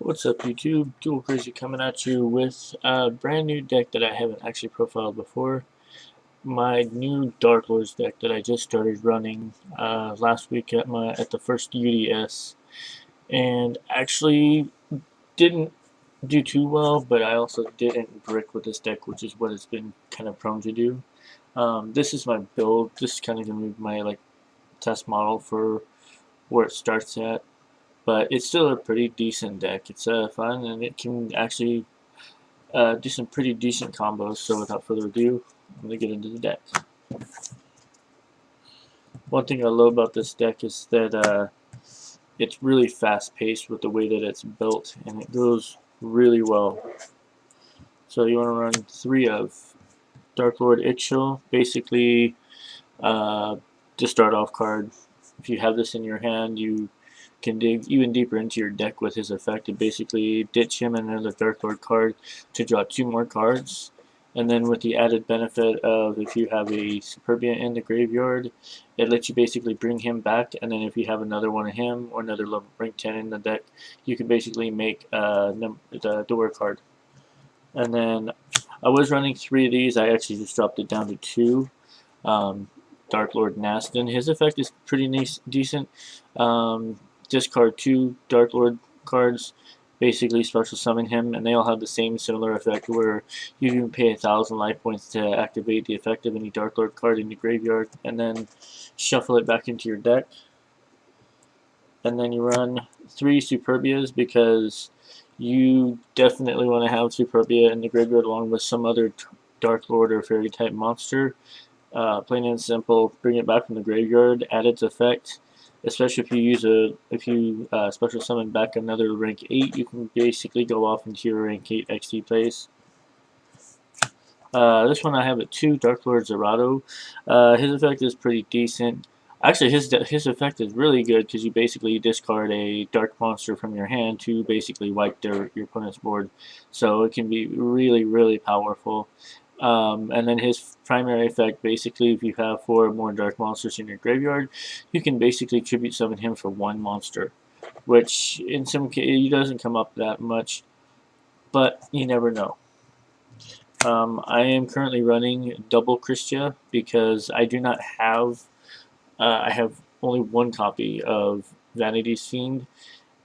What's up, YouTube? DuelCrazy coming at you with a brand new deck that I haven't actually profiled before. My new Dark Lords deck that I just started running last week at the first UDS, and actually didn't do too well, but I also didn't brick with this deck, which is what it's been kind of prone to do. This is my build. This is kind of gonna be my test model for where it starts at. But it's still a pretty decent deck. It's fun, and it can actually do some pretty decent combos. So without further ado, I'm going to get into the deck. One thing I love about this deck is that it's really fast paced with the way that it's built, and it goes really well. So you want to run 3 of Dark Lord YuGiOh, basically to start off card. If you have this in your hand, you can dig even deeper into your deck with his effect and basically ditch him and another Dark Lord card to draw 2 more cards. And then with the added benefit of if you have a Superbia in the graveyard, it lets you basically bring him back. And then if you have another one of him or another level rank 10 in the deck, you can basically make the door card. And then I was running 3 of these. I actually just dropped it down to 2. Dark Lord Nastin. His effect is pretty nice, decent. Discard 2 Dark Lord cards, basically special summon him, and they all have the same similar effect where you can pay 1,000 life points to activate the effect of any Dark Lord card in your graveyard, and then shuffle it back into your deck. And then you run 3 Superbias because you definitely want to have Superbia in the graveyard along with some other Dark Lord or Fairy type monster. Plain and simple, bring it back from the graveyard, add its effect. Especially if you special summon back another rank 8, you can basically go off into your rank 8 XD plays. This one I have at 2, Dark Lord Zerato. His effect is pretty decent. Actually, his effect is really good because you basically discard a dark monster from your hand to basically wipe your opponent's board. So it can be really, really powerful. And then his primary effect, basically, if you have 4 or more dark monsters in your graveyard, you can basically tribute summon him for 1 monster, which in some cases he doesn't come up that much, but you never know. I am currently running double Christia because I do not have. I have only 1 copy of Vanity's Fiend,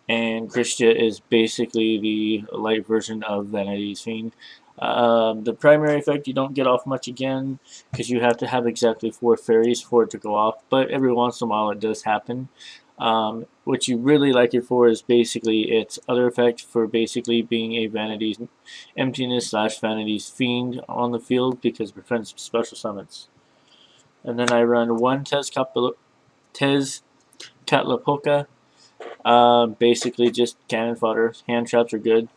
and Christia is basically the light version of Vanity's Fiend. The primary effect you don't get off much again because you have to have exactly 4 fairies for it to go off, but every once in a while it does happen. What you really like it for is basically its other effect for basically being a Vanity's Emptiness / Vanity's Fiend on the field because it prevents special summons. And then I run 1 Tezcatlipoca. Basically just cannon fodder. Hand traps are good.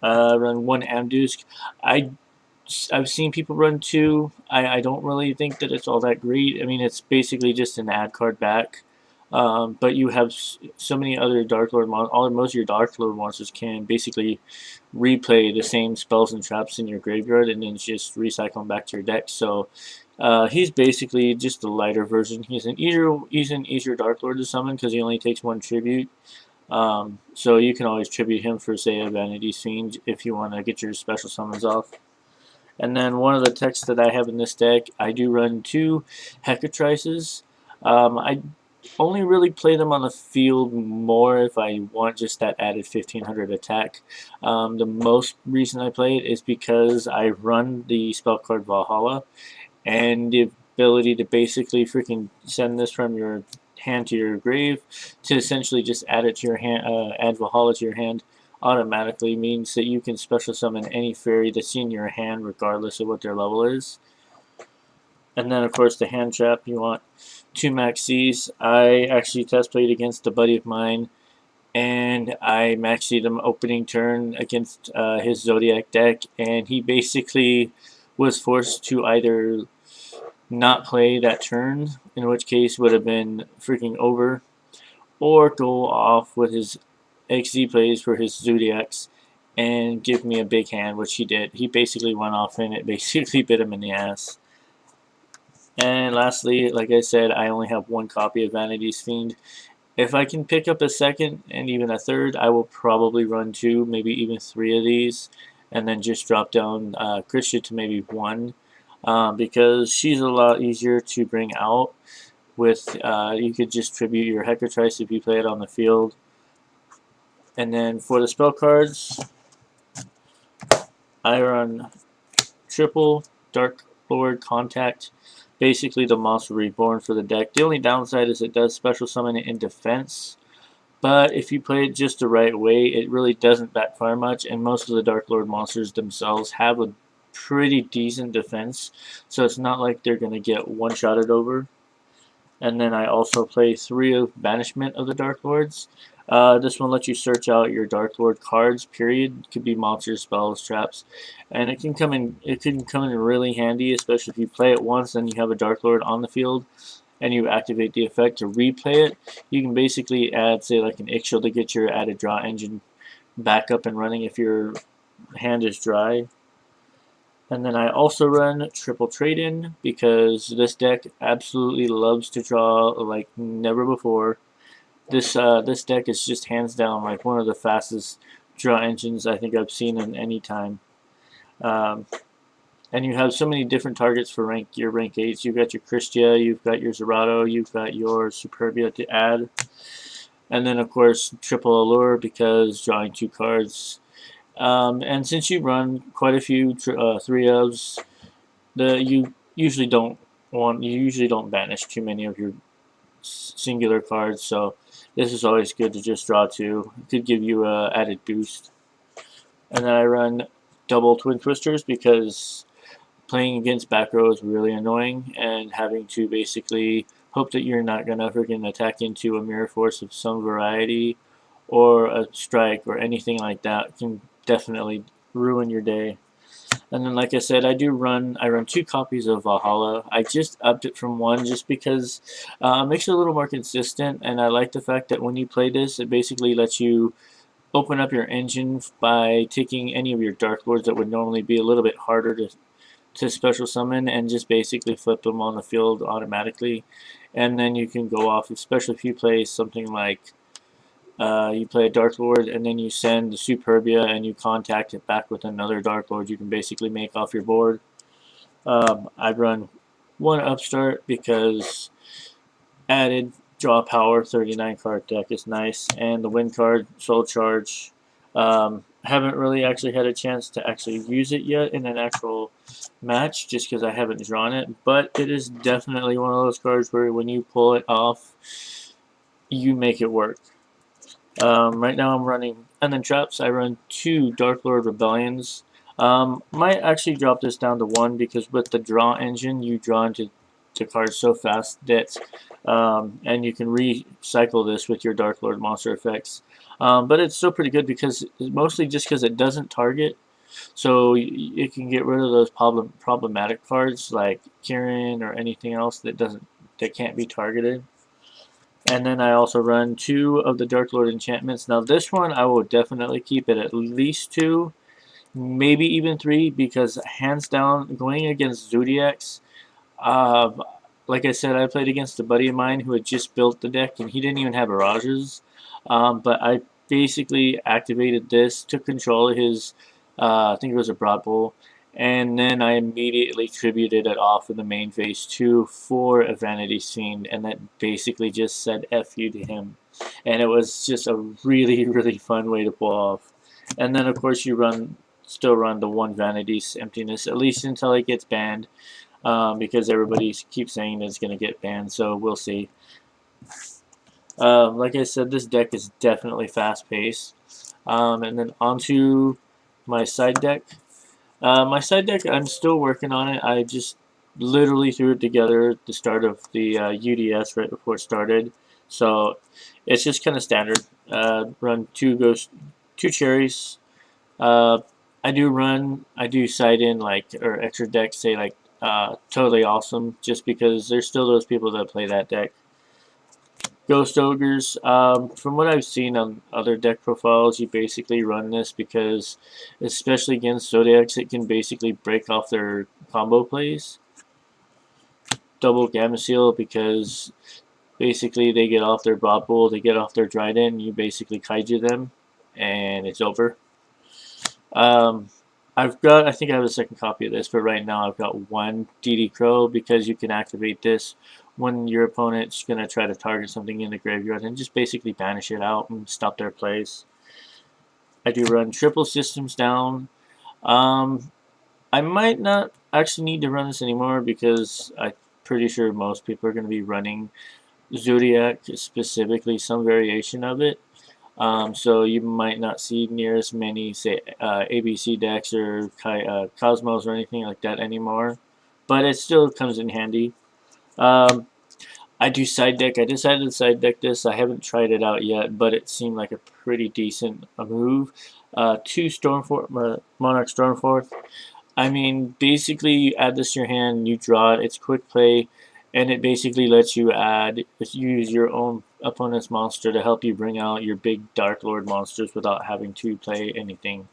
Run 1 Amdusk. I've seen people run 2. I don't really think that it's all that great. I mean, it's basically just an add card back. But you have so many other Dark Lord most of your Dark Lord monsters can basically replay the same spells and traps in your graveyard and then just recycle them back to your deck. So he's basically just a lighter version. He's an easier Dark Lord to summon because he only takes 1 tribute. So you can always tribute him for, say, a Vanity's Fiend if you want to get your special summons off. And then one of the techs that I have in this deck, I do run 2 Hecatrices. I only really play them on the field more if I want just that added 1500 attack. The most reason I play it is because I run the spell card Valhalla, and the ability to basically freaking send this from your hand to your grave to essentially just add it to your hand, add Valhalla to your hand automatically means that you can special summon any fairy that's in your hand regardless of what their level is. And then of course the hand trap, you want 2 Maxis. I actually test played against a buddy of mine and I maxied him opening turn against his Zodiac deck, and he basically was forced to either not play that turn, in which case would have been freaking over, or go off with his XZ plays for his Zodiacs and give me a big hand, which he did. He basically went off and it basically bit him in the ass. And lastly, like I said, I only have 1 copy of Vanity's Fiend, If I can pick up a second and even a third, I will probably run 2, maybe even 3 of these, and then just drop down Christian to maybe 1, because she's a lot easier to bring out. With you could just tribute your Hecatrice if you play it on the field. And then for the spell cards, I run triple Dark Lord Contact, basically the Monster Reborn for the deck. The only downside is it does special summon it in defense, but if you play it just the right way, it really doesn't backfire much, and most of the Dark Lord monsters themselves have a pretty decent defense, so it's not like they're going to get one-shotted over. And then I also play 3 of Banishment of the Dark Lords. This one lets you search out your Dark Lord cards. Period. It could be monsters, spells, traps, and it can come in. It can come in really handy, especially if you play it once and you have a Dark Lord on the field, and you activate the effect to replay it. You can basically add, say, like an Ixchel to get your added draw engine back up and running if your hand is dry. And then I also run triple trade-in because this deck absolutely loves to draw like never before. This deck is just hands down like one of the fastest draw engines I think I've seen in any time. Um, and you have so many different targets for your rank 8s. You've got your Christia, you've got your Zerato, you've got your Superbia to add. And then of course triple Allure because drawing 2 cards. And since you run quite a few 3-ofs, you usually don't banish too many of your singular cards, so this is always good to just draw 2. It could give you a added boost. And then I run double Twin Twisters because playing against back row is really annoying, and having to basically hope that you're not gonna freaking attack into a Mirror Force of some variety or a strike or anything like that can definitely ruin your day. And then, like I said, I run 2 copies of Valhalla. I just upped it from 1 just because it makes it a little more consistent, and I like the fact that when you play this, it basically lets you open up your engine by taking any of your Dark Lords that would normally be a little bit harder to special summon and just basically flip them on the field automatically. And then you can go off, especially if you play something like you play a Dark Lord and then you send the Superbia and you contact it back with another Dark Lord. You can basically make off your board. I'd run 1 Upstart because added draw power, 39 card deck is nice, and the win card, Soul Charge. Haven't really actually had a chance to actually use it yet in an actual match just because I haven't drawn it, but it is definitely one of those cards where when you pull it off, you make it work. Right now I'm running, and then traps, I run 2 Dark Lord Rebellions. Might actually drop this down to 1 because with the draw engine, you draw into cards so fast that, and you can recycle this with your Dark Lord monster effects. But it's still pretty good because mostly just because it doesn't target, so it can get rid of those problematic cards like Kieran or anything else that can't be targeted. And then I also run 2 of the Dark Lord enchantments. Now this one I will definitely keep it at least 2, maybe even 3, because hands down going against Zodiacs, uh, like I said, I played against a buddy of mine who had just built the deck and he didn't even have Mirages. But I basically activated this, took control of his, I think it was a Broad Bull, and then I immediately tributed it off in the main phase 2 for a Vanity Scene, and that basically just said F you to him. And it was just a really, really fun way to pull off. And then, of course, you still run the 1 Vanity's Emptiness, at least until it gets banned, because everybody keeps saying that it's going to get banned, so we'll see. Like I said, this deck is definitely fast-paced. And then onto my side deck. My side deck, I'm still working on it. I just literally threw it together at the start of the UDS right before it started. So it's just kind of standard. Run 2 cherries. I do side in or extra decks, say like Totally Awesome, just because there's still those people that play that deck. Ghost Ogres, from what I've seen on other deck profiles, you basically run this because, especially against Zodiacs, it can basically break off their combo plays. Double Gamma Seal because basically they get off their Bob Bowl, they get off their Dryden, you basically kaiju them, and it's over. I think I have a second copy of this, but right now I've got one DD Crow because you can activate this when your opponent's going to try to target something in the graveyard and just basically banish it out and stop their plays. I do run triple systems down. I might not actually need to run this anymore because I'm pretty sure most people are going to be running Zodiac, specifically some variation of it. So you might not see near as many, say, ABC decks or Cosmos or anything like that anymore. But it still comes in handy. I do side deck. I decided to side deck this. I haven't tried it out yet, but it seemed like a pretty decent move. 2 Monarch Stormforth. I mean, basically, you add this to your hand, you draw it. It's quick play, and it basically lets you use your own opponent's monster to help you bring out your big Dark Lord monsters without having to play anything.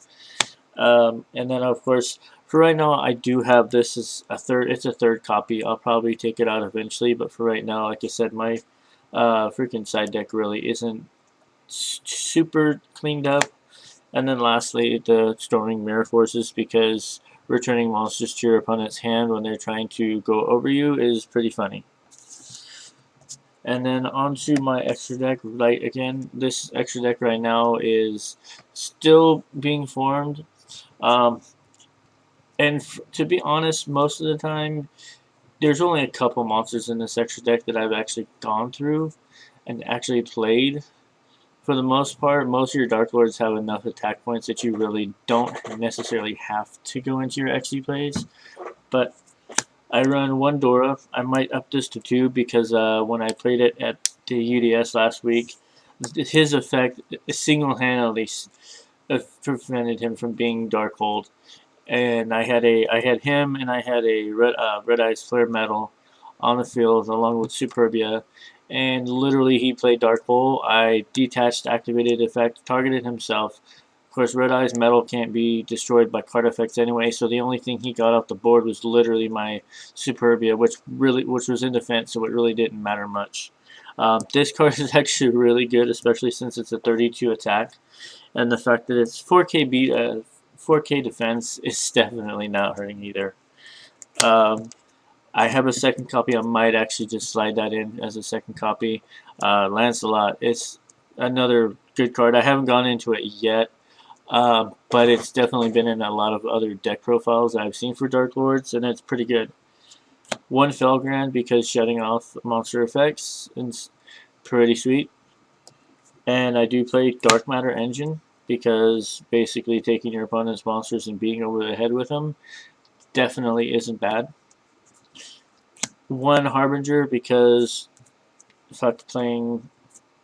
And then, of course, for right now, I do have this as a third. It's a third copy. I'll probably take it out eventually, but for right now, like I said, my freaking side deck really isn't super cleaned up. And then lastly, the Storming Mirror Forces, because returning monsters to your opponent's hand when they're trying to go over you is pretty funny. And then onto my extra deck. Right, again, this extra deck right now is still being formed. And to be honest, most of the time, there's only a couple monsters in this extra deck that I've actually gone through and actually played. For the most part, most of your Dark Lords have enough attack points that you really don't necessarily have to go into your XD plays. But I run 1 Dora. I might up this to 2 because when I played it at the UDS last week, his effect single-handedly prevented him from being Dark Hold. And I had him and I had a Red Eyes Flare Metal on the field along with Superbia, and literally he played Dark Hole. I detached, activated effect, targeted himself. Of course, Red Eyes Metal can't be destroyed by card effects anyway, so the only thing he got off the board was literally my Superbia, which was in defense, so it really didn't matter much. This card is actually really good, especially since it's a 32 attack, and the fact that it's 4K defense is definitely not hurting either. I have a second copy. I might actually just slide that in as a second copy. Lancelot. It's another good card. I haven't gone into it yet, but it's definitely been in a lot of other deck profiles that I've seen for Dark Lords, and it's pretty good. 1 Felgrand because shutting off monster effects is pretty sweet. And I do play Dark Matter Engine because basically taking your opponent's monsters and being over the head with them definitely isn't bad. 1 Harbinger because fuck playing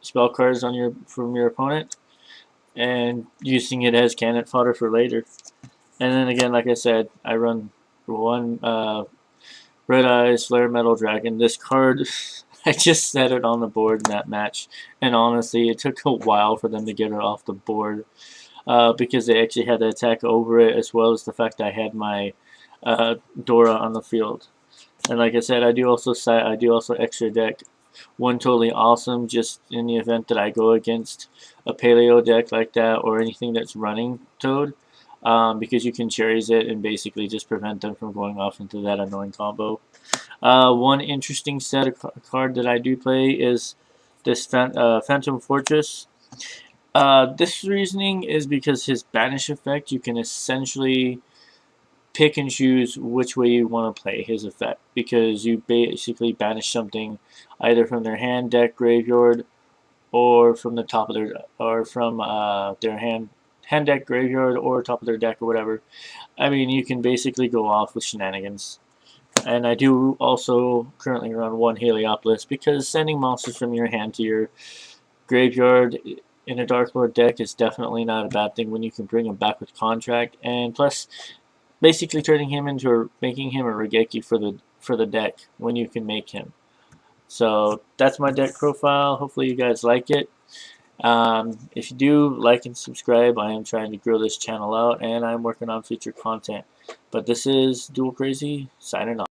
spell cards from your opponent and using it as cannon fodder for later. And then again, like I said, I run 1 Red Eyes Flare Metal Dragon. This card, I just set it on the board in that match, and honestly, it took a while for them to get it off the board because they actually had to attack over it, as well as the fact I had my Dora on the field. And like I said, I do also extra deck 1 Totally Awesome, just in the event that I go against a paleo deck like that or anything that's running Toad, because you can cherries it and basically just prevent them from going off into that annoying combo. 1 interesting set of card that I do play is this Phantom Fortress. This reasoning is because his banish effect, you can essentially pick and choose which way you want to play his effect, because you basically banish something either from their hand, deck, graveyard, or from the top of their hand deck, graveyard, or top of their deck, or whatever. I mean, you can basically go off with shenanigans. And I do also currently run 1 Heliopolis because sending monsters from your hand to your graveyard in a Dark Lord deck is definitely not a bad thing when you can bring him back with Contract, and plus basically making him a Regeki for the deck when you can make him. So that's my deck profile. Hopefully you guys like it. If you do, like and subscribe. I am trying to grow this channel out, and I'm working on future content. But this is DuelCrazy signing off.